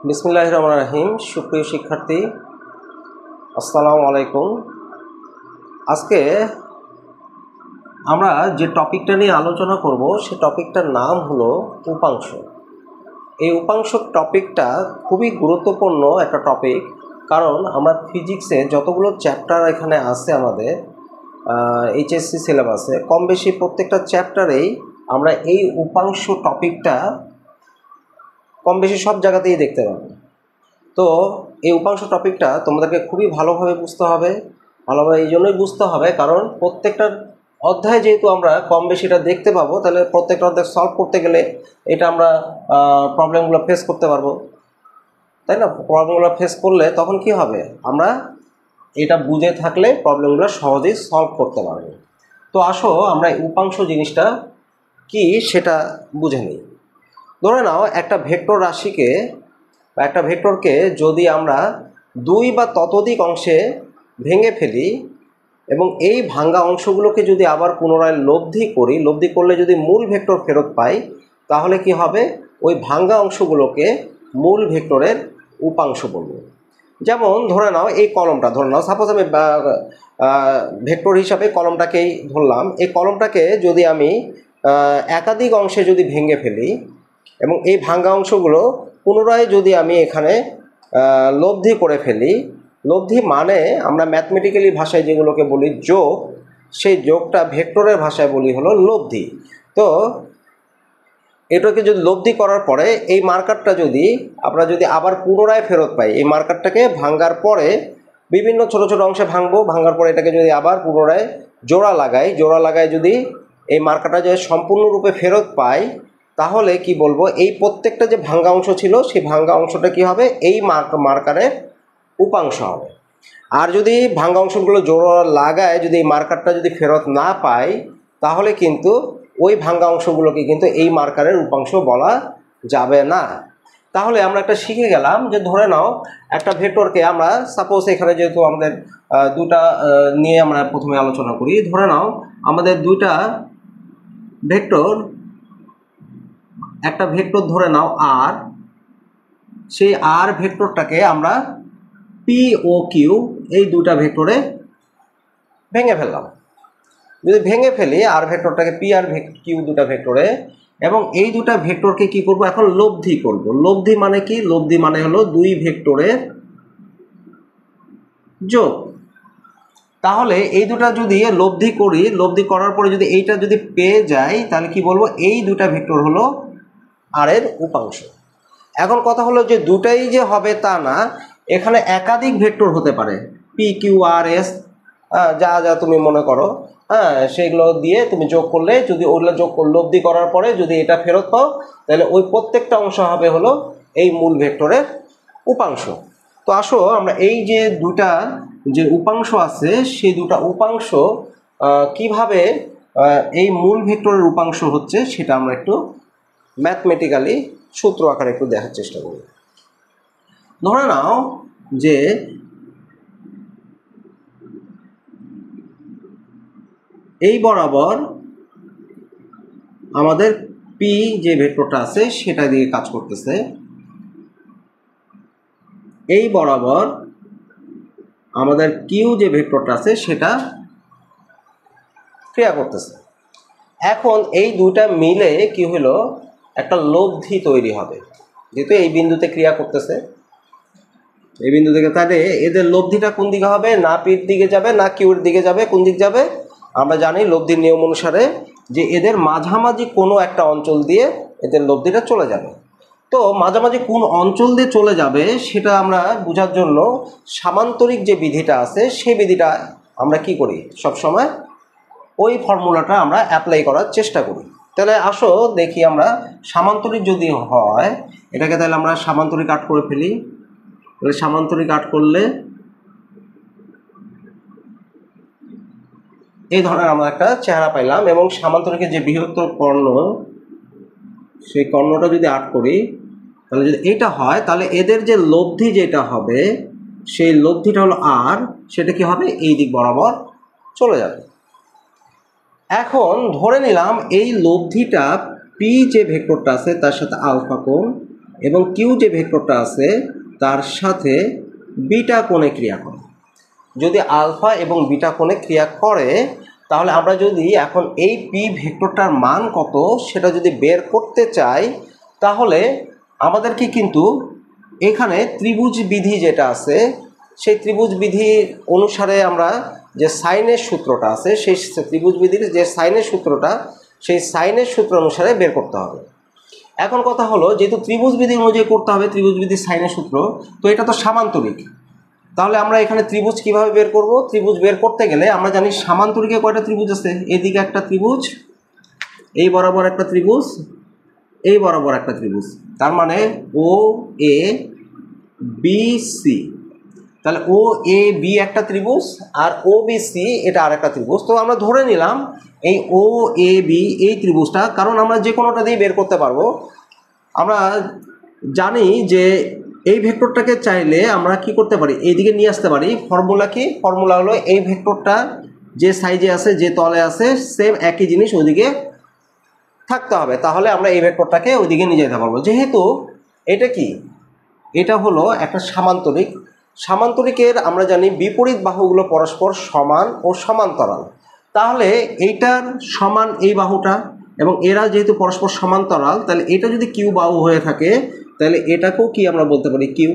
বিসমিল্লাহির রহমানির রহিম। সুপ্রিয় শিক্ষার্থী, আসসালামু আলাইকুম। আজকে আমরা যে টপিকটা নিয়ে আলোচনা করব সে টপিকটার নাম হলো উপাংশ। এই উপাংশ টপিকটা খুবই গুরুত্বপূর্ণ একটা টপিক, কারণ আমরা ফিজিক্সে যতগুলো চ্যাপ্টার এখানে আছে আমাদের এইচএসসি সিলেবাসে কম বেশি প্রত্যেকটা চ্যাপ্টারেই আমরা এই উপাংশ টপিকটা কম বেশি সব জায়গাতেই দেখতে পাবো। তো এই উপাংশ টপিকটা তোমাদেরকে খুবই ভালোভাবে বুঝতে হবে। ভালোভাবে এই জন্যই বুঝতে হবে কারণ প্রত্যেকটা অধ্যায় যেহেতু আমরা কম বেশি এটা দেখতে পাবো, তাহলে প্রত্যেকটা অধ্যায় সলভ করতে গেলে এটা আমরা প্রবলেমগুলো ফেস করতে পারবো, তাই না? প্রবলেমগুলো ফেস করলে তখন কি হবে, আমরা এটা বুঝে থাকলে প্রবলেমগুলো সহজেই সলভ করতে পারবো। তো আসো আমরা এই উপাংশ জিনিসটা কি সেটা বুঝে নিই। ধরে নাও একটা ভেক্টর রাশিকে বা একটা ভেক্টরকে যদি আমরা দুই বা ততোধিক অংশে ভেঙে ফেলি এবং এই ভাঙ্গা অংশগুলোকে যদি আবার পুনরায় লব্ধি করি, লব্ধি করলে যদি মূল ভেক্টর ফেরত পাই, তাহলে কি হবে, ওই ভাঙ্গা অংশগুলোকে মূল ভেক্টরের উপাংশ বলব। যেমন ধরে নাও এই কলমটা, ধরে নাও সাপোজ আমি ভেক্টর হিসাবে কলমটাকেই ধরলাম। এই কলমটাকে যদি আমি একাধিক অংশে যদি ভেঙে ফেলি এবং এই ভাঙ্গা অংশগুলো পুনরায় যদি আমি এখানে লব্ধি করে ফেলি, লব্ধি মানে আমরা ম্যাথমেটিক্যালি ভাষায় যেগুলোকে বলি যোগ, সেই যোগটা ভেক্টরের ভাষায় বলি হলো লব্ধি। তো এটাকে যদি লব্ধি করার পরে এই মার্কারটা যদি আমরা যদি আবার পুনরায় ফেরত পাই, এই মার্কারটাকে ভাঙ্গার পরে বিভিন্ন ছোট ছোট অংশে ভাঙবো, ভাঙার পরে এটাকে যদি আবার পুনরায় জোড়া লাগাই যদি এই মার্কারটা যদি সম্পূর্ণরূপে ফেরত পাই, তাহলে কি বলবো, এই প্রত্যেকটা যে ভাঙ্গা অংশ ছিল সেই ভাঙ্গা অংশটা কি হবে, এই মার্কারের উপাংশ হবে। আর যদি ভাঙ্গা অংশগুলো জোড়া লাগায় যদি এই মার্কারটা যদি ফেরত না পাই, তাহলে কিন্তু ওই ভাঙ্গা অংশগুলোকে কিন্তু এই মার্কারের উপাংশ বলা যাবে না। তাহলে আমরা একটা শিখে গেলাম যে ধরে নাও একটা ভেক্টরকে আমরা সাপোজ এখানে যেহেতু আমাদের দুটা নিয়ে আমরা প্রথমে আলোচনা করি, ধরে নাও আমাদের দুইটা ভেক্টর, একটা ভেক্টর ধরে নাও আর, সেই আর ভেক্টরটাকে আমরা পি ও কিউ এই দুটা ভেক্টরে ভেঙে ফেললাম। যদি ভেঙে ফেলি আর ভেক্টরটাকে পি আর কিউ দুটা ভেক্টরে, এবং এই দুটা ভেক্টরকে কি করব, এখন লব্ধি করব। লব্ধি মানে কি, লব্ধি মানে হলো দুই ভেক্টরের যোগ। তাহলে এই দুটা যদি লব্ধি করি, লব্ধি করার পরে যদি এইটা যদি পেয়ে যাই, তাহলে কি বলবো, এই দুটা ভেক্টর হলো আর এর উপাংশ। এখন কথা হলো যে দুটাই যে হবে তা না, এখানে একাধিক ভেক্টর হতে পারে, পি কিউ আর এস, যা যা তুমি মনে করো, সেইগুলো দিয়ে তুমি যোগ করলে, যদি ওগুলো যোগ লব্ধি করার পরে যদি এটা ফেরত পাও, তাহলে ওই প্রত্যেকটা অংশ হবে হলো এই মূল ভেক্টরের উপাংশ। তো আসো আমরা এই যে দুটা যে উপাংশ আছে সেই দুটা উপাংশ কিভাবে এই মূল ভেক্টরের উপাংশ হচ্ছে সেটা আমরা একটু ম্যাথমেটিক্যালি সূত্র আকারে একটু দেখার চেষ্টা করি। ধরে নাও যে এই বরাবর আমাদের পি যে ভেক্টরটা আছে সেটা দিয়ে কাজ করতেছে, এই বরাবর আমাদের কিউ যে ভেক্টরটা আছে সেটা ক্রিয়া করতেছে। এখন এই দুটা মিলে কি হলো, একটা লব্ধি তৈরি হবে, যেহেতু এই বিন্দুতে ক্রিয়া করতেছে, এই বিন্দু থেকে, তাহলে এদের লব্ধিটা কোন দিকে হবে, না পির দিকে যাবে না কিউর দিকে যাবে, কোন দিক যাবে, আমরা জানি লব্ধির নিয়ম অনুসারে যে এদের মাঝামাঝি কোনো একটা অঞ্চল দিয়ে এদের লব্ধিটা চলে যাবে। তো মাঝামাঝি কোন অঞ্চল দিয়ে চলে যাবে সেটা আমরা বোঝার জন্য সামান্তরিক যে বিধিটা আছে সেই বিধিটা আমরা কি করি, সবসময় ওই ফর্মুলাটা আমরা অ্যাপ্লাই করার চেষ্টা করি। তাহলে আসো দেখি আমরা সামান্তরিক যদি হয়, এটাকে তাহলে আমরা সামান্তরিক আট করে ফেলি। তাহলে সামান্তরিক আট করলে এই ধরনের আমরা একটা চেহারা পাইলাম, এবং সামান্তরিকের যে বৃহত্তর কর্ণ সেই কর্ণটা যদি আট করি, তাহলে যদি এটা হয়, তাহলে এদের যে লব্ধি যেটা হবে সেই লব্ধিটা হলো আর, সেটা কি হবে, এই দিক বরাবর চলে যাবে। এখন ধরে নিলাম এই লব্ধিটা পি যে ভেক্টরটা আছে তার সাথে আলফা কোণ, এবং কিউ যে ভেক্টরটা আছে তার সাথে বিটা কোণে ক্রিয়া করে। যদি আলফা এবং বিটা কোণে ক্রিয়া করে তাহলে আমরা যদি এখন এই পি ভেক্টরটার মান কত সেটা যদি বের করতে চাই তাহলে আমাদেরকে কিন্তু এখানে ত্রিভুজ বিধি যেটা আছে সেই ত্রিভুজ বিধি অনুসারে আমরা যে সাইনের সূত্রটা আছে সেই ত্রিভুজ বিধির যে সাইনের সূত্রটা সেই সাইনের সূত্র অনুসারে বের করতে হবে। এখন কথা হলো যেহেতু ত্রিভুজ বিধি অনুযায়ী করতে হবে ত্রিভুজ বিধির সাইনের সূত্র, তো এটা তো সামান্তরিক, তাহলে আমরা এখানে ত্রিভুজ কিভাবে বের করব? ত্রিভুজ বের করতে গেলে আমরা জানি সামান্তরিকে কয়টা ত্রিভুজ আছে, এদিকে একটা ত্রিভুজ, এই বরাবর একটা ত্রিভুজ, এই বরাবর একটা ত্রিভুজ, তার মানে ও এ বি সি। তাহলে ও এ বি একটা ত্রিভুজ আর ও বি সি এটা আর একটা ত্রিভুজ। তো আমরা ধরে নিলাম এই ও এ বি এই ত্রিভুজটা, কারণ আমরা যে কোনোটা দিয়ে বের করতে পারবো। আমরা জানি যে এই ভেক্টরটাকে চাইলে আমরা কি করতে পারি, এইদিকে নিয়ে আসতে পারি। ফর্মুলা কি? ফর্মুলা হলো এই ভেক্টরটা যে সাইজে আছে যে তলে আছে সেম একই জিনিস ওইদিকে থাকতে হবে, তাহলে আমরা এই ভেক্টরটাকে ওইদিকে নিয়ে যেতে পারবো। যেহেতু এটা কি, এটা হলো একটা সামান্তরিক, সামান্তরিকের আমরা জানি বিপরীত বাহুগুলো পরস্পর সমান ও সমান্তরাল, তাহলে এইটার সমান এই বাহুটা এবং এরা যেহেতু পরস্পর সমান্তরাল তাহলে এটা যদি কিউ বাহু হয়ে থাকে তাহলে এটাকেও কি আমরা বলতে পারি কিউ।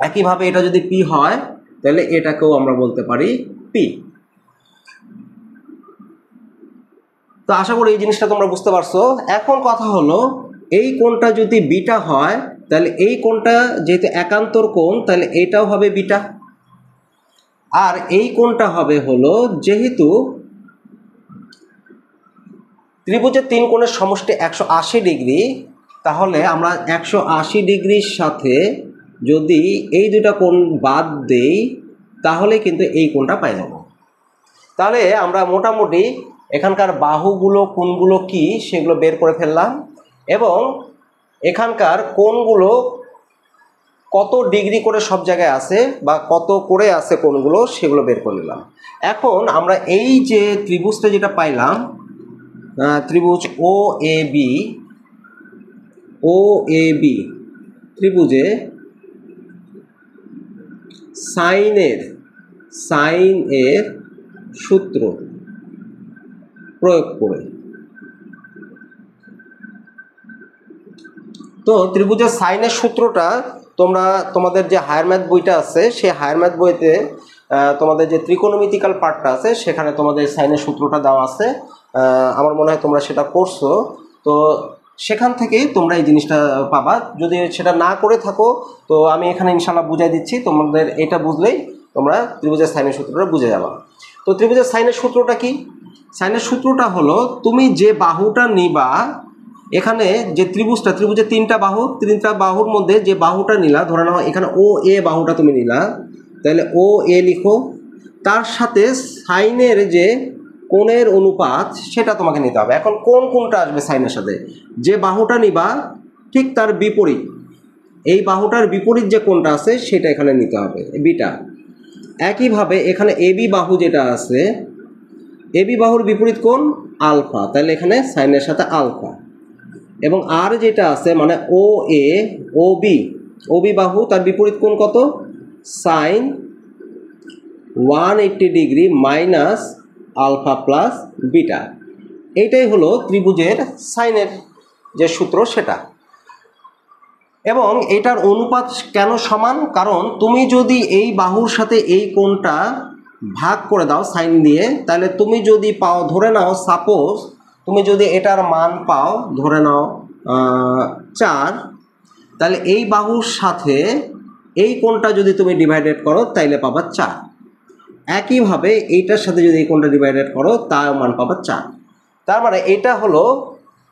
একইভাবে এটা যদি পি হয় তাহলে এটাকেও আমরা বলতে পারি পি। তো আশা করি এই জিনিসটা তোমরা বুঝতে পারছো। এখন কথা হলো এই কোণটা যদি বিটা হয় তাহলে এই কোণটা যেহেতু একান্তর কোণ তাহলে এটাও হবে বিটা, আর এই কোণটা হবে হলো যেহেতু ত্রিভুজের তিন কোণের সমষ্টি 180 ডিগ্রি, তাহলে আমরা 180 ডিগ্রির সাথে যদি এই দুটা কোণ বাদ দেই তাহলে কিন্তু এই কোণটা পাই যাব। তাহলে আমরা মোটামুটি এখানকার বাহুগুলো কোণগুলো কি সেগুলো বের করে ফেললাম এবং এখানকার কোণগুলো কত ডিগ্রি করে সব জায়গায় আছে বা কত করে আছে কোণগুলো সেগুলো বের করে নিলাম। এখন আমরা এই যে ত্রিভুজটা যেটা পাইলাম, ত্রিভুজ ও এ বি ত্রিভুজে সাইনের সূত্র প্রয়োগ করে, তো ত্রিভুজের সাইনের সূত্রটা তোমরা তোমাদের যে হায়ার ম্যাথ বইটা আছে সেই হায়ার ম্যাথ বইতে তোমাদের যে ত্রিকোণমিতিক্যাল পার্টটা আছে সেখানে তোমাদের সাইনের সূত্রটা দেওয়া আছে। আমার মনে হয় তোমরা সেটা করছো, তো সেখান থেকেই তোমরা এই জিনিসটা পাবা। যদি সেটা না করে থাকো তো আমি এখানে ইনশাল্লাহ বুঝাই দিচ্ছি, তোমাদের এটা বুঝলেই তোমরা ত্রিভুজের সাইনের সূত্রটা বুঝে যাবা। তো ত্রিভুজের সাইনের সূত্রটা কি? সাইনের সূত্রটা হলো তুমি যে বাহুটা নিবা, এখানে যে ত্রিভুজের তিনটা বাহুর মধ্যে যে বাহুটা নিলা, ধরে নাও এখানে ও এ বাহুটা তুমি নিলা, তাহলে ও এ লিখো, তার সাথে সাইনের যে কোণের অনুপাত সেটা তোমাকে নিতে হবে। এখন কোনটা আসবে সাইনের সাথে? যে বাহুটা নিবা ঠিক তার বিপরীত, এই বাহুটার বিপরীত যে কোণটা আছে সেটা এখানে নিতে হবে, বিটা। একইভাবে এখানে এবি বাহু যেটা আছে, এবি বাহুর বিপরীত কোণ আলফা, তাহলে এখানে সাইনের সাথে আলফা। এবং আর যেটা আছে মানে ও এ ও বি বাহু তার বিপরীত কোণ কত? Sine 180 degree minus alpha plus beta. এইটাই হলো ত্রিভুজের সাইনের যে সূত্র সেটা। এবং এটার অনুপাত কেন সমান? কারণ তুমি যদি এই বাহুর সাথে এই কোণটা ভাগ করে দাও সাইন দিয়ে, তাহলে তুমি যদি পাও, ধরে নাও সাপোজ তুমি যদি এটার মান পাও ধরে নাও 4, তাহলে এই বাহুর সাথে এই কোণটা যদি তুমি ডিভাইডেড করো তাইলে পাবা 4। একইভাবে এইটার সাথে যদি এই কোণটা ডিভাইডেড করো তার মান পাবা 4। তার মানে এটা হলো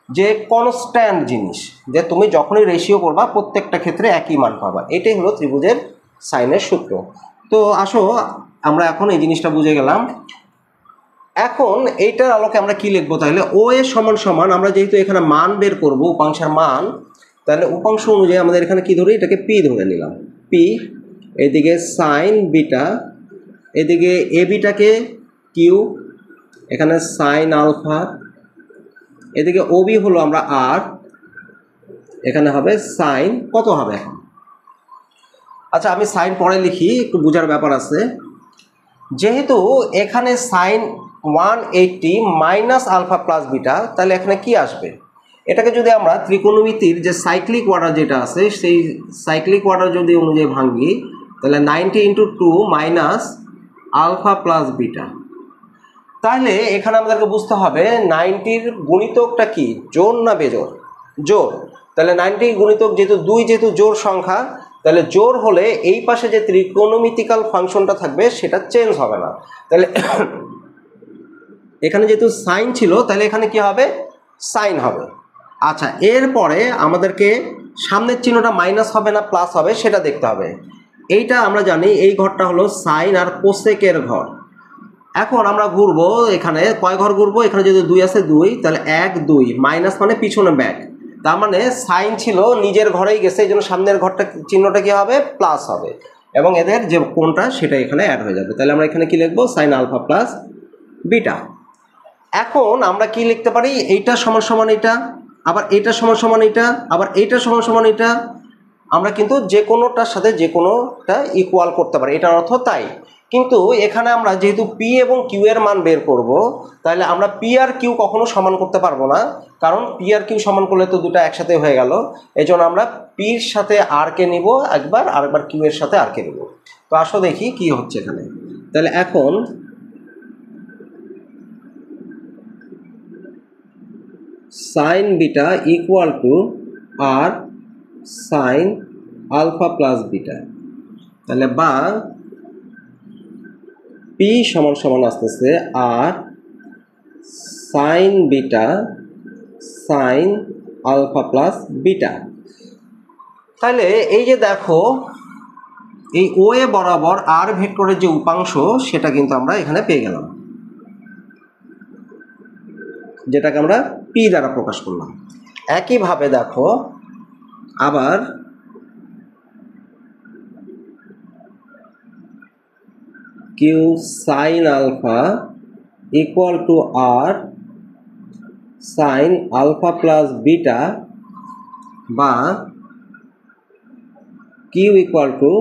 যে কনস্ট্যান্ট জিনিস, যে তুমি যখনই রেশিও করবা প্রত্যেকটা ক্ষেত্রে একই মান পাবা। এটাই হলো ত্রিভুজের সাইনের সূত্র। তো আসো আমরা এখন এই জিনিসটা বুঝে গেলাম। এখন এইটার আলোকে আমরা কি লিখবো? তাহলে ও এর সমান সমান, আমরা যেহেতু এখানে মান বের করব উপাংশের মান, তাহলে উপাংশ অনুযায়ী আমাদের এখানে কি ধরি, এটাকে পি ধরে নিলাম, পি। এদিকে সাইন বিটা, এদিকে এ বিটাকে কিউ, এখানে সাইন আলফা, এদিকে ওবি হলো আমরা আর, এখানে হবে সাইন কত হবে এখন? আচ্ছা আমি সাইন পরে লিখি, একটু বোঝার ব্যাপার আছে। যেহেতু এখানে sine 180 minus alpha plus beta, তাহলে এখানে কি আসবে? এটাকে যদি আমরা ত্রিকোণমিতির যে সাইক্লিক অর্ডার যেটা আছে সেই সাইক্লিক অর্ডার যদি অনুযায়ী ভাঙি, তাহলে 90 into 2 minus alpha plus beta. তাহলে এখানে আমাদেরকে বুঝতে হবে 90-র গুণিতকটা কি, জোড় না বেজোড়? জোড়। তাহলে 90 গুণিতক যেহেতু 2 যেহেতু জোড় সংখ্যা, তাহলে জোড় হলে এই পাশে যে ত্রিকোণমিতিক্যাল ফাংশনটা থাকবে সেটা চেঞ্জ হবে না। তাহলে এখানে যেহেতু সাইন ছিল তাহলে এখানে কি হবে? সাইন হবে। আচ্ছা এরপরে আমাদেরকে সামনের চিহ্নটা মাইনাস হবে না প্লাস হবে সেটা দেখতে হবে। এইটা আমরা জানি এই ঘরটা হলো সাইন আর কোসেকের ঘর। এখন আমরা ঘুরবো, এখানে কয় ঘর ঘুরবো? এখানে যদি 2 আছে 2, তাহলে 1 2 মাইনাস মানে পিছনে ব্যাক, তার মানে সাইন ছিল নিজের ঘরেই গেছে, এই জন্য সামনের ঘরটা চিহ্নটা কি হবে? প্লাস হবে, এবং এদের যে কোণটা সেটা এখানে অ্যাড হয়ে যাবে। তাহলে আমরা এখানে কি লিখবো? Sine alpha plus beta. এখন আমরা কি লিখতে পারি? এইটা সমান সমান এটা, আবার এইটা সমান সমান এটা, আবার এইটা সমান সমান এটা। আমরা কিন্তু যে কোনোটার সাথে যে কোনোটা ইকুয়াল করতে পারি, এটার অর্থ তাই। কিন্তু এখানে আমরা যেহেতু পি এবং কিউ এর মান বের করব, তাহলে আমরা পি আর কিউ কখনো সমান করতে পারবো না, কারণ পি আর কিউ সমান করলে তো দুটো একসাথে হয়ে গেল। এই জন্য আমরা পির সাথে আর কে নিব একবার, আরেকবার কিউ এর সাথে আর কে নিব। তো আসো দেখি কি হচ্ছে এখানে। তাহলে এখন sine beta equal to R sine alpha plus beta, তাহলে বা পি সমান সমান আসতেছে R sine beta sine alpha plus beta. তাহলে এই যে দেখো এই ও এ বরাবর আর ভেক্টরের যে উপাংশ সেটা কিন্তু আমরা এখানে পেয়ে গেলাম, যেটাকে আমরা পি দ্বারা প্রকাশ করলাম। একইভাবে দেখো আবার Q sine alpha equal to R sine alpha plus beta, বা Q equal to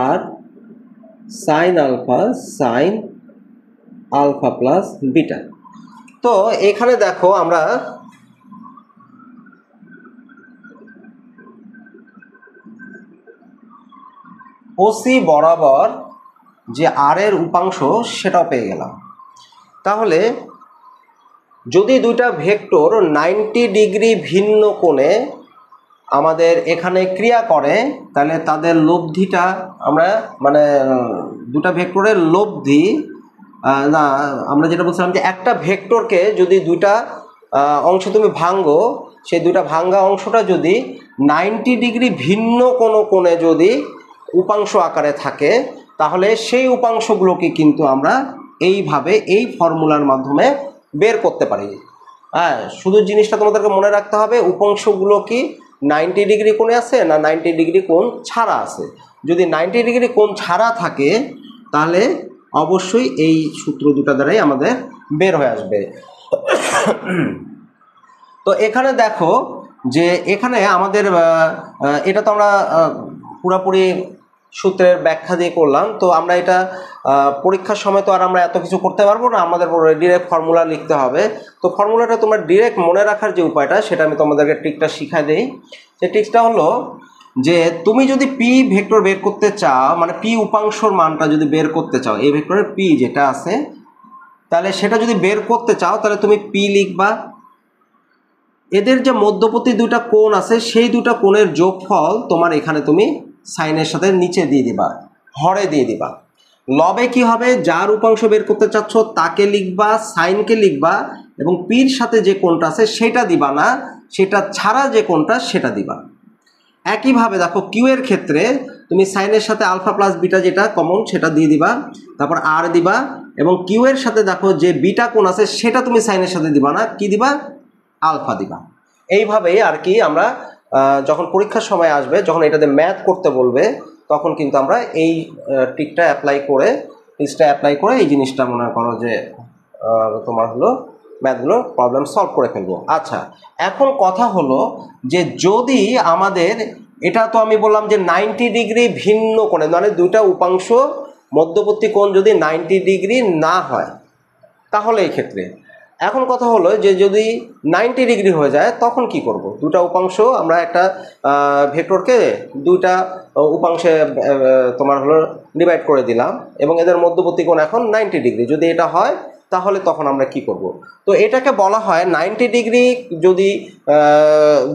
R sine alpha sine alpha plus beta. তো এখানে দেখো আমরা ওসি বরাবর যে আর এর উপাংশ সেটাও পেয়ে গেলাম। তাহলে যদি দুইটা ভেক্টর 90 ডিগ্রি ভিন্ন কোণে আমাদের এখানে ক্রিয়া করে, তাহলে তাদের লব্ধিটা আমরা মানে দুটা ভেক্টরের লব্ধি না, আমরা যেটা বলছিলাম যে একটা ভেক্টরকে যদি দুইটা অংশ তুমি ভাঙ্গো, সেই দুইটা ভাঙ্গা অংশটা যদি 90 ডিগ্রি ভিন্ন কোনো কোণে যদি উপাংশ আকারে থাকে, তাহলে সেই উপাংশগুলোকে কিন্তু আমরা এইভাবে এই ফর্মুলার মাধ্যমে বের করতে পারি। হ্যাঁ, শুধু জিনিসটা তোমাদেরকে মনে রাখতে হবে, উপাংশগুলো কি 90 ডিগ্রি কোণে আছে না 90 ডিগ্রি কোণ ছাড়া আছে। যদি 90 ডিগ্রি কোণ ছাড়া থাকে তাহলে অবশ্যই এই সূত্র দুটো দ্বারাই আমাদের বের হয়ে আসবে। তো এখানে দেখো যে এখানে আমাদের এটা তো আমরা পুরোপুরি সূত্রের ব্যাখ্যা দিয়ে করলাম। তো আমরা এটা পরীক্ষার সময় তো আর আমরা এত কিছু করতে পারবো না, আমাদের ডিরেক্ট ফর্মুলা লিখতে হবে। তো ফর্মুলাটা তোমরা ডিরেক্ট মনে রাখার যে উপায়টা সেটা আমি তোমাদেরকে ট্রিকটা শিখাই দিই। সেই ট্রিকটা হলো যে তুমি যদি পি ভেক্টর বের করতে চাও, মানে পি উপাংশর মানটা যদি বের করতে চাও, এই ভেক্টরের পি যেটা আছে, তাহলে সেটা যদি বের করতে চাও তাহলে তুমি পি লিখবা। এদের যে মধ্যবর্তী দুটা কোণ আছে সেই দুটা কোণের যোগফল তোমার এখানে তুমি সাইনের সাথে নিচে দিয়ে দিবা, হরে দিয়ে দিবা। লবে কি হবে? যার উপাংশ বের করতে চাচ্ছ তাকে লিখবা, সাইনকে লিখবা, এবং পির সাথে যে কোণটা আছে সেটা দিবা না, সেটা ছাড়া যে কোণটা সেটা দিবা। একইভাবে দেখো কিউ এর ক্ষেত্রে তুমি সাইনের সাথে আলফা প্লাস বিটা যেটা কমন সেটা দিয়ে দিবা, তারপর আর দিবা, এবং কিউ এর সাথে দেখো যে বিটা কোণ আছে সেটা তুমি সাইনের সাথে দিবা না, কি দিবা? আলফা দিবা। এইভাবেই আর কি আমরা যখন পরীক্ষার সময় আসবে, যখন এটাতে ম্যাথ করতে বলবে, তখন কিন্তু আমরা এই ট্রিকটা অ্যাপ্লাই করে এই জিনিসটা মনে করো যে তোমার হলো ম্যাথগুলো প্রবলেম সলভ করে ফেলবো। আচ্ছা, এখন কথা হলো যে যদি আমাদের এটা তো আমি বললাম যে 90 ডিগ্রি ভিন্ন কোণে, মানে দুইটা উপাংশ মধ্যবর্তী কোণ যদি 90 ডিগ্রি না হয় তাহলে এই ক্ষেত্রে এখন কথা হলো যে যদি 90 ডিগ্রি হয়ে যায় তখন কি করব। দুটা উপাংশ আমরা একটা ভেক্টরকে দুইটা উপাংশে তোমার হলো ডিভাইড করে দিলাম এবং এদের মধ্যবর্তী কোণ এখন 90 ডিগ্রি। যদি এটা হয় তাহলে তখন আমরা কি করব। তো এটাকে বলা হয় 90 ডিগ্রি যদি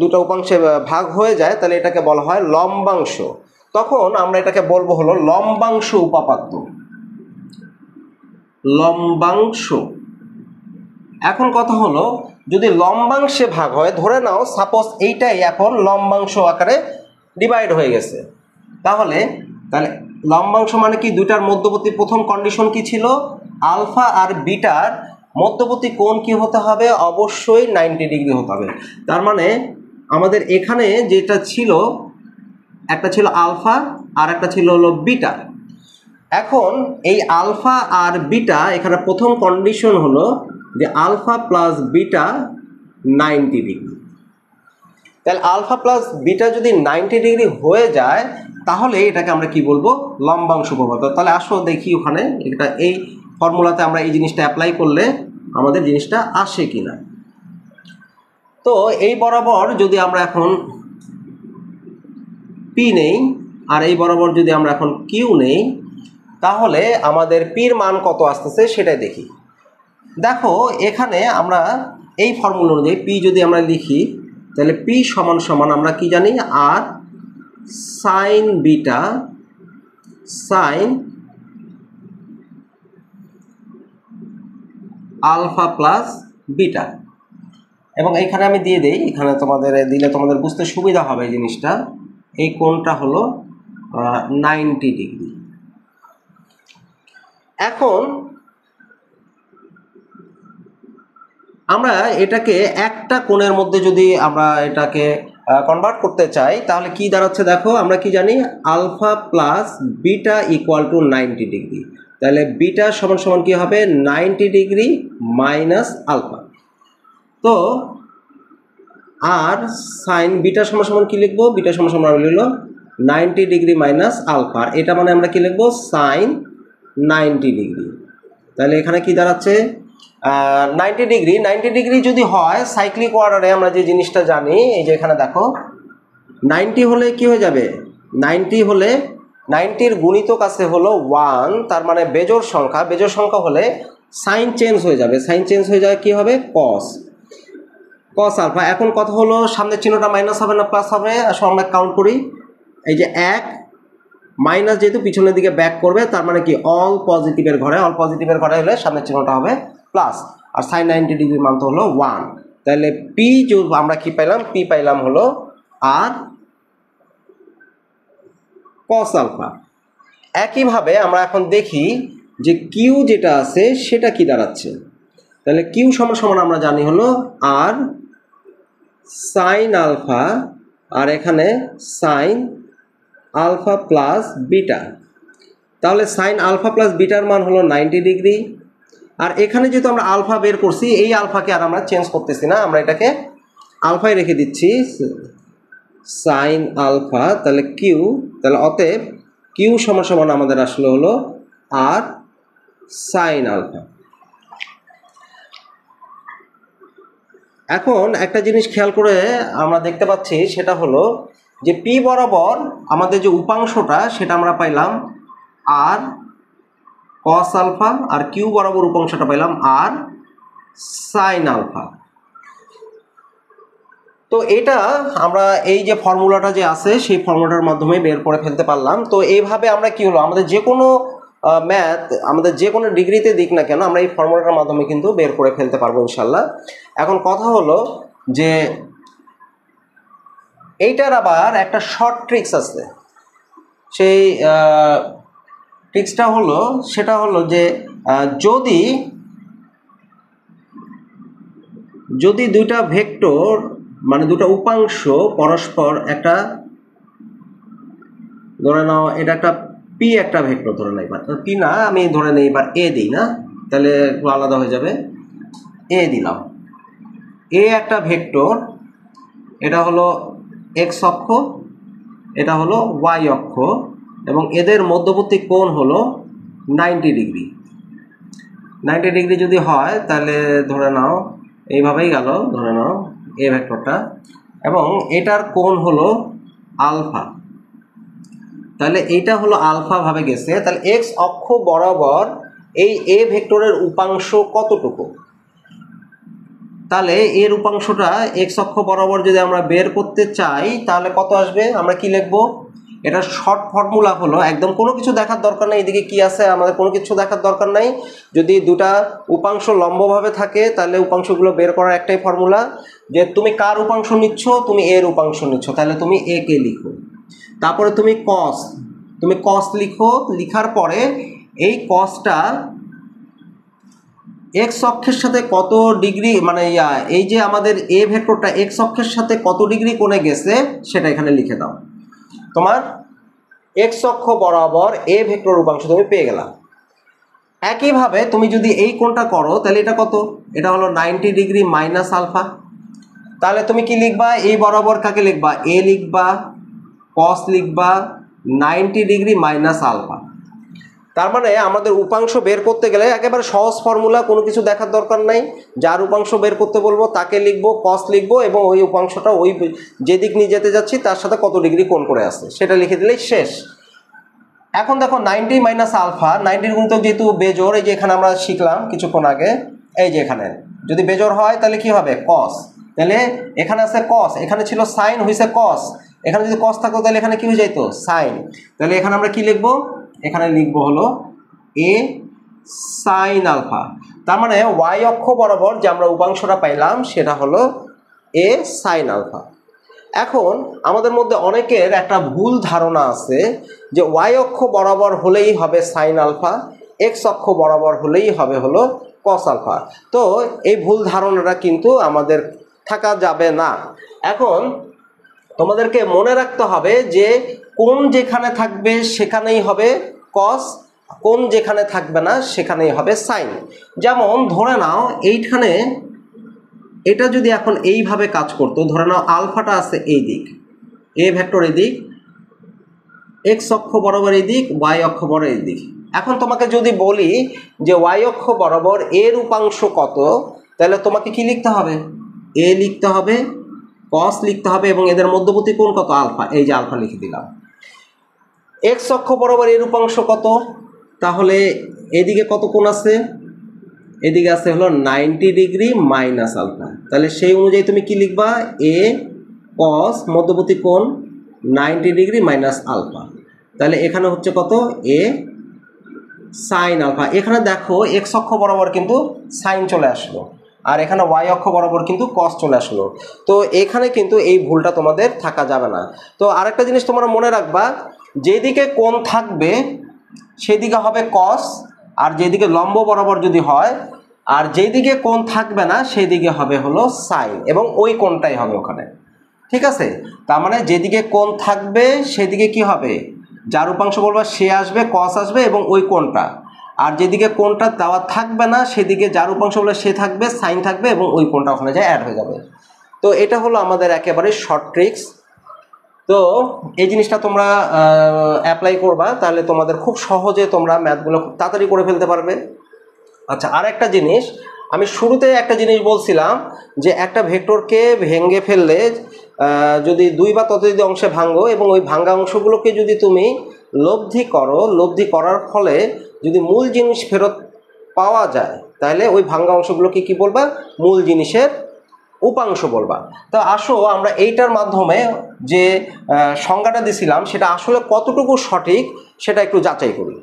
দুটো উপাংশে ভাগ হয়ে যায় তাহলে এটাকে বলা হয় লম্বাংশ। তখন আমরা এটাকে বলবো হলো লম্বাংশ উপাপাদ্য, লম্বাংশ। এখন কথা হলো যদি লম্বাংশে ভাগ হয়, ধরে নাও সাপোজ এইটাই এখন লম্বাংশ আকারে ডিভাইড হয়ে গেছে, তাহলে লম্বাংশ মানে কি, দুইটার মধ্যবর্তী প্রথম কন্ডিশন কি ছিল, আলফা আর বিটার মধ্যবর্তী কোণ কি হতে হবে, অবশ্যই 90 ডিগ্রি হতে হবে। তার মানে আমাদের এখানে যেটা ছিল, একটা ছিল আলফা আর একটা ছিল হলো বিটা। এখন এই আলফা আর বিটা এখানে প্রথম কন্ডিশন হলো যে আলফা প্লাস বিটা 90 ডিগ্রি। তাহলে আলফা প্লাস বিটা যদি 90 ডিগ্রি হয়ে যায় তাহলে এটাকে আমরা কি বলবো, লম্বাংশ উপপাদ্য। তাহলে আসো দেখি ওখানে এটা এই ফর্মুলাতে আমরা এই জিনিসটা অ্যাপ্লাই করলে আমাদের জিনিসটা আসে কিনা। তো এই বরাবর যদি আমরা এখন পি নেই আর এই বরাবর যদি আমরা এখন কিউ নেই তাহলে আমাদের পির মান কত আসতেছে সেটাই দেখি। দেখো এখানে আমরা এই ফর্মুলা অনুযায়ী পি যদি আমরা লিখি তাহলে পি সমান সমান আমরা কি জানি, R sine beta sine alpha plus beta. এবং এইখানে আমি দিয়ে দেই, এখানে তোমাদের দিলে তোমাদের বুঝতে সুবিধা হবে এই জিনিসটা। এই কোণটা হলো 90 ডিগ্রি। এখন আমরা এটাকে একটা কোণের মধ্যে যদি আমরা এটাকে কনভার্ট করতে চাই তাহলে কি দাঁড়াচ্ছে, দেখো আমরা কি জানি, alpha plus beta equal to 90 degree. তাহলে বিটা সমান সমান কি হবে, 90 ডিগ্রি মাইনাস আলফা। তো আর সাইন বিটা সমান সমান কি লিখবো, বিটা সমান সমান আমরা লিখলো 90 ডিগ্রি মাইনাস আলফা, এটা মানে আমরা কি লিখবো, সাইন 90 ডিগ্রি। তাহলে এখানে কি দাঁড়াচ্ছে 90 ডিগ্রি। 90 ডিগ্রি যদি হয় সাইক্লিক অর্ডারে আমরা যে জিনিসটা জানি, এই যে এখানে দেখো 90 হলে কি হয়ে যাবে, 90 হলে 90-র গুণিতক আছে হলো 1, তার মানে বেজোড় সংখ্যা। বেজোড় সংখ্যা হলে সাইন চেঞ্জ হয়ে যাবে, সাইন চেঞ্জ হয়ে যায় কি হবে, কস, কস আলফা। এখন কথা হলো সামনের চিহ্নটা মাইনাস হবে না প্লাস হবে, আসলে আমরা কাউন্ট করি, এই যে 1 মাইনাস যেহেতু পিছনের দিকে ব্যাক করবে তার মানে কি অল পজিটিভের ঘরে, অল পজিটিভের ঘরে হলে সামনের চিহ্নটা হবে প্লাস, আর সাইন 90 ডিগ্রির মান তো হলো 1। তাহলে পি আমরা কি পাইলাম, পি পাইলাম হলো আর কস আলফা। একইভাবে আমরা এখন দেখি যে কিউ যেটা আছে সেটা কি দাঁড়াচ্ছে। তাহলে কিউ সমান সমান আমরা জানি হলো আর সাইন আলফা, আর এখানে সাইন আলফা প্লাস বিটা। তাহলে সাইন আলফা প্লাস বিটার মান হলো 90 ডিগ্রি। আর এখানে যেহেতু আমরা আলফা বের করছি, এই আলফাকে আর আমরা চেঞ্জ করতেছি না, আমরা এটাকে আলফায় রেখে দিচ্ছি, সাইন আলফা। তাহলে কিউ, তাহলে অতএব কিউ সমান সমান আমাদের আসলে হলো আর সাইন আলফা। এখন একটা জিনিস খেয়াল করে আমরা দেখতে পাচ্ছি, সেটা হলো যে পি বরাবর আমাদের যে উপাংশটা সেটা আমরা পাইলাম আর কস আলফা, আর কিউ বরাবর উপাংশটা পাইলাম আর সাইন আলফা। তো এটা আমরা এই যে ফর্মুলাটা যে আছে সেই ফর্মুলাটার মাধ্যমে বের করে ফেলতে পারলাম। তো এইভাবে আমরা কি হলো, আমাদের যে কোনো ম্যাথ আমাদের যে কোনো ডিগ্রিতে দিক না কেন আমরা এই ফর্মুলাটার মাধ্যমে কিন্তু বের করে ফেলতে পারবো ইনশাল্লাহ। এখন কথা হলো যে এইটার আবার একটা শর্ট ট্রিক্স আছে। সেই ট্রিক্সটা হলো, সেটা হলো যে যদি দুইটা ভেক্টর মানে দুটো উপাংশ পরস্পর একটা, ধরে নাও এটা একটা পি একটা ভেক্টর ধরে নাও, এবার পি না আমি ধরে নেই এবার এ দিই না, তাহলে একটু আলাদা হয়ে যাবে। এ দিলাম। এ একটা ভেক্টর, এটা হলো এক্স অক্ষ, এটা হলো ওয়াই অক্ষ, এবং এদের মধ্যবর্তী কোণ হলো 90 ডিগ্রি। 90 ডিগ্রি যদি হয় তাহলে ধরে নাও এইভাবেই গেল, ধরে নাও এ ভেক্টরটা, এবং এটার কোণ হলো আলফা। তাহলে এইটা হলো আলফা ভাবে গেছে। তাহলে এক্স অক্ষ বরাবর এই এ ভেক্টরের উপাংশ কতটুকু? তাহলে এর উপাংশটা এক্স অক্ষ বরাবর যদি আমরা বের করতে চাই তাহলে কত আসবে? আমরা কি লিখবো? এটা শর্ট ফর্মুলা হলো, একদম কোনো কিছু দেখার দরকার নেই এদিকে কি আছে, আমাদের কোনো কিছু দেখার দরকার নাই। যদি দুটা উপাংশ লম্বভাবে থাকে তাহলে উপাংশগুলো বের করার একটাই ফর্মুলা, যে তুমি কার উপাংশ নিচ্ছ? তুমি এর উপাংশ নিচ্ছ, তাহলে তুমি এ কে লিখো। তারপরে তুমি কস লিখো। লিখার পরে এই কসটা এক্স অক্ষের সাথে কত ডিগ্রি, মানে এই যে আমাদের এ ভেক্টরটা এক্স অক্ষের সাথে কত ডিগ্রি কোণে গেছে সেটা এখানে লিখে দাও। তোমার এক্স অক্ষ বরাবর এ ভেক্টর উপাংশ তুমি পেয়ে গেলা। একইভাবে তুমি যদি এই কোণটা করো তাহলে এটা কত? এটা হলো 90 ডিগ্রি মাইনাস আলফা। তাহলে তুমি কি লিখবা? এই বরাবর কাকে লিখবা? এ লিখবা, কস লিখবা, 90 ডিগ্রি মাইনাস আলফা। তার মানে আমাদের উপাংশ বের করতে গেলে একেবারে সহজ ফর্মুলা, কোনো কিছু দেখার দরকার নাই। যার উপাংশ বের করতে বলবো তাকে লিখবো, কস লিখবো, এবং ওই উপাংশটা ওই যে দিক নিয়ে যেতে যাচ্ছি তার সাথে কত ডিগ্রি কোণ করে আসছে সেটা লিখে দিলেই শেষ। এখন দেখো 90 মাইনাস আলফা, 90 গুণিতক যেহেতু বেজোড়, এই যে এখানে আমরা শিখলাম কিছুক্ষণ আগে, এই যে এখানে যদি বেজোড় হয় তাহলে কি হবে? কস। তাহলে এখানে আছে কস, এখানে ছিল সাইন, হয়েছে কস। এখানে যদি কস থাকতো তাহলে এখানে কি হয়ে যেত? সাইন। তাহলে এখানে আমরা কি লিখবো? এখানে লিখবো হলো এ সাইন আলফা। তার মানে ওয়াই অক্ষ বরাবর যে আমরা উপাংশটা পাইলাম সেটা হলো এ সাইন আলফা। এখন আমাদের মধ্যে অনেকের একটা ভুল ধারণা আছে যে ওয়াই অক্ষ বরাবর হলেই হবে সাইন আলফা, এক্স অক্ষ বরাবর হলেই হবে হলো কস আলফা। তো এই ভুল ধারণাটা কিন্তু আমাদের থাকা যাবে না। এখন তোমাদেরকে মনে রাখতে হবে যে কোণ যেখানে থাকবে সেখানেই হবে কস, কোণ যেখানে থাকবে না সেখানেই হবে সাইন। যেমন ধরে নাও এইখানে এটা যদি এখন এইভাবে কাজ করতো, ধরে নাও আলফাটা আছে এই দিক, এ ভেক্টর এই দিক, এক্স অক্ষ বরাবর এই দিক, ওয়াই অক্ষ বরাবর এই দিক। এখন তোমাকে যদি বলি যে ওয়াই অক্ষ বরাবর এর উপাংশ কত, তাহলে তোমাকে কি লিখতে হবে? এ লিখতে হবে, কস লিখতে হবে, এবং এদের মধ্যবর্তী কোণ কত? আলফা। এই যে আলফা লিখে দিলাম। এক্স অক্ষ বরাবর এর উপাংশ কত? তাহলে এদিকে কত কোণ আছে? এদিকে আছে হলো 90 ডিগ্রি মাইনাস আলফা। তাহলে সেই অনুযায়ী তুমি কি লিখবা? এ কস মধ্যবর্তী কোণ 90 ডিগ্রি মাইনাস আলফা। তাহলে এখানে হচ্ছে কত? এ সাইন আলফা। এখানে দেখো এক্স অক্ষ বরাবর কিন্তু সাইন চলে আসলো, আর এখানে ওয়াই অক্ষ বরাবর কিন্তু কস চলে আসলো। তো এখানে কিন্তু এই ভুলটা তোমাদের থাকা যাবে না। তো আরেকটা জিনিস তোমরা মনে রাখবা, যেদিকে কোণ থাকবে সেদিকে হবে কস, আর যেদিকে লম্ব বরাবর যদি হয়, আর যেদিকে কোণ থাকবে না সেদিকে হবে হলো সাইন, এবং ওই কোণটাই হবে ওখানে। ঠিক আছে? তার মানে যেদিকে কোণ থাকবে সেদিকে কি হবে? যার উপাংশ বলবা সে আসবে, কস আসবে, এবং ওই কোণটা। আর যেদিকে কোণটা দেওয়া থাকবে না সেদিকে যার উপাংশ বলবে সে থাকবে, সাইন থাকবে, এবং ওই কোণটা ওখানে যায় অ্যাড হয়ে যাবে। তো এটা হলো আমাদের একেবারে শর্ট ট্রিক্স। তো এই জিনিসটা তোমরা অ্যাপ্লাই করবা, তাহলে তোমাদের খুব সহজে তোমরা ম্যাথগুলো খুব তাড়াতাড়ি করে ফেলতে পারবে। আচ্ছা, আর একটা জিনিস, আমি শুরুতে একটা জিনিস বলছিলাম যে একটা ভেক্টরকে ভেঙে ফেললে যদি 2 বা ততোধিক অংশে ভাঙো, এবং ওই ভাঙ্গা অংশগুলোকে যদি তুমি লব্ধি করো, লব্ধি করার ফলে যদি মূল জিনিস ফেরত পাওয়া যায় তাহলে ওই ভাঙ্গা অংশগুলোকে কি বলবা? মূল জিনিসের উপাংশ বলবা। তো আসো আমরা এইটার মাধ্যমে যে সংজ্ঞাটা দিছিলাম সেটা আসলে কতটুকু সঠিক সেটা একটু যাচাই করি।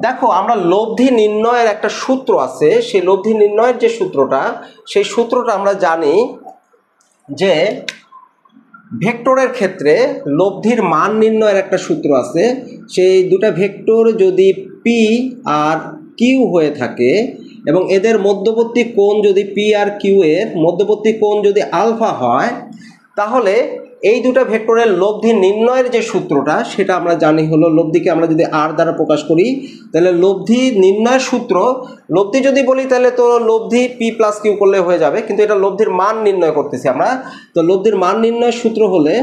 দেখো, আমরা লব্ধি নির্ণয়ের একটা সূত্র আছে, সেই লব্ধি নির্ণয়ের যে সূত্রটা, সেই সূত্রটা আমরা জানি যে ভেক্টরের ক্ষেত্রে লব্ধির মান নির্ণয়ের একটা সূত্র আছে। সেই দুটা ভেক্টর যদি পি আর কিউ হয়ে থাকে এবং এদের মধ্যবর্তী কোণ যদি পি আর কিউ এর মধ্যবর্তী কোণ যদি আলফা হয়, তাহলে এই দুটো ভেক্টরের লব্ধি নির্ণয়ের যে সূত্রটা সেটা আমরা জানি হলো, লব্ধিকে আমরা যদি আর দ্বারা প্রকাশ করি তাহলে লব্ধি নির্ণয়ের সূত্র, লব্ধি যদি বলি তাহলে তো লব্ধি পি প্লাস কিউ করলে হয়ে যাবে, কিন্তু এটা লব্ধির মান নির্ণয় করতেছি আমরা। তো লব্ধির মান নির্ণয়ের সূত্র হলে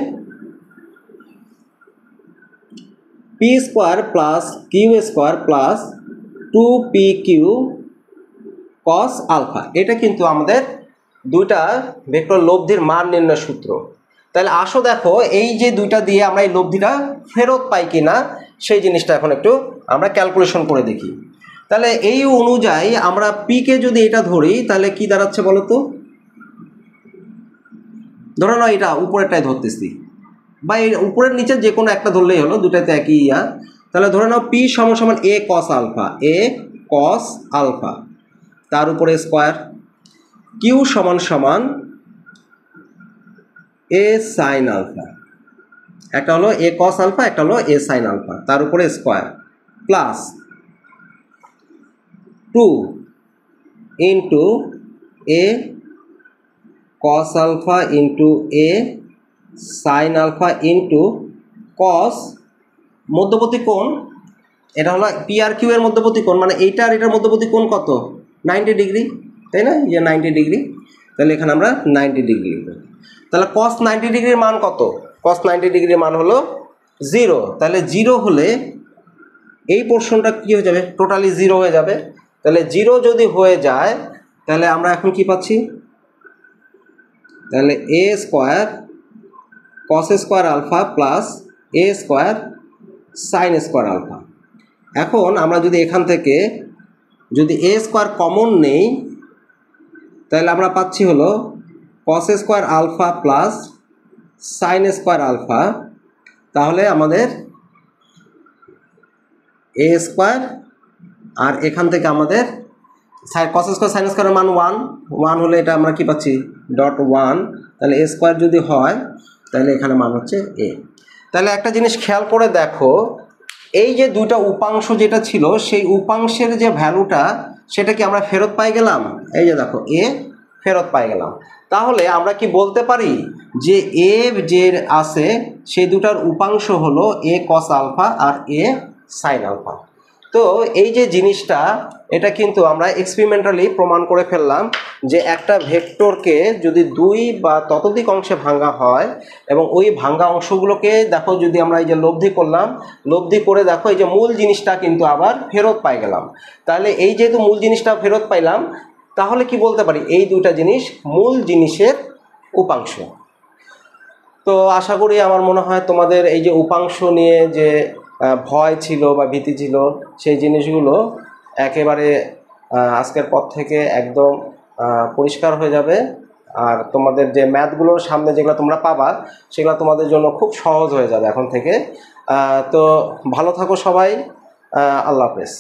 P square plus Q square plus 2pq cos alpha. এটা কিন্তু আমাদের দুইটা ভেক্টর লব্ধির মান নির্ণয় সূত্র। তাহলে আসো দেখো এই যে দুইটা দিয়ে আমরা এই লব্ধিটা ফেরত পাই কিনা সেই জিনিসটা এখন একটু আমরা ক্যালকুলেশন করে দেখি। তাহলে এই অনুযায়ী আমরা পিকে যদি এটা ধরি তাহলে কি দাঁড়াচ্ছে বলো তো, ধরো না এটা উপরেরটাই ধরতেছি, বা এই উপরের নিচে যে কোনো একটা ধরলেই হলো, দুটাতে একই ইয়া। তাহলে ধরে নাও পি সমান সমান এ কস আলফা, এ কস আলফা তার উপরে স্কোয়ার, কিউ সমান সমান এ সাইন আলফা, একটা হলো এ কস আলফা, একটা হলো এ সাইন আলফা তার উপরে স্কোয়ার, প্লাস 2 ইন্টু এ কস আলফা ইন্টু এ সাইন আলফা ইন্টু কস মধ্যবর্তী কোণ, এটা হলো পি আর কিউ এর মধ্যবর্তী কোণ, মানে এইটা আর এটার মধ্যবর্তী কোণ কত 90 ডিগ্রি, তাই না, ইয়ে 90 ডিগ্রি। তাহলে এখানে আমরা 90 ডিগ্রি লিখব। তাহলে কস 90 ডিগ্রির মান কত, কস 90 ডিগ্রির মান হলো 0। তাহলে 0 হলে এই পোর্শনটা কী হয়ে যাবে, টোটালি 0 হয়ে যাবে। তাহলে 0 যদি হয়ে যায় তাহলে আমরা এখন কি পাচ্ছি, তাহলে A square cos square alpha plus A square sine square alpha. এখন আমরা যদি এখান থেকে যদি এ স্কোয়ার কমন নেই তাহলে আমরা পাচ্ছি হলো cos square alpha plus sine square alpha. তাহলে আমাদের এ স্কোয়ার আর এখান থেকে আমাদের কস স্কোয়ার সাইন স্কোয়ারের মান 1 হলে এটা আমরা কি পাচ্ছি .1। তাহলে এ স্কোয়ার যদি হয় তাহলে এখানে মান হচ্ছে এ। তাহলে একটা জিনিস খেয়াল করে দেখো, এই যে দুইটা উপাংশ যেটা ছিল সেই উপাংশের যে ভ্যালুটা সেটা কি আমরা ফেরত পাই গেলাম, এই যে দেখো এ ফেরত পাই গেলাম। তাহলে আমরা কি বলতে পারি যে এ যে আছে সেই দুটার উপাংশ হলো এ কস আলফা আর এ সাইন আলফা। তো এই যে জিনিসটা এটা কিন্তু আমরা এক্সপেরিমেন্টালি প্রমাণ করে ফেললাম যে একটা ভেক্টরকে যদি 2 বা ততোধিক অংশে ভাঙা হয় এবং ওই ভাঙা অংশগুলোকে দেখো যদি আমরা এই যে লব্ধি করলাম, লব্ধি করে দেখো এই যে মূল জিনিসটা কিন্তু আবার ফেরত পাই গেলাম। তাহলে এই যেহেতু মূল জিনিসটা ফেরত পাইলাম তাহলে কি বলতে পারি এই দুইটা জিনিস মূল জিনিসের উপাংশ। তো আশা করি আমার মনে হয় তোমাদের এই যে উপাংশ নিয়ে যে ভয় ছিল বা ভীতি ছিল সেই জিনিসগুলো একেবারে আজকের পর থেকে একদম পরিষ্কার হয়ে যাবে। আর তোমাদের যে ম্যাথগুলোর সামনে যেগুলো তোমরা পাবা সেগুলো তোমাদের জন্য খুব সহজ হয়ে যাবে এখন থেকে। তো ভালো থাকো সবাই, আল্লাহ হাফেজ।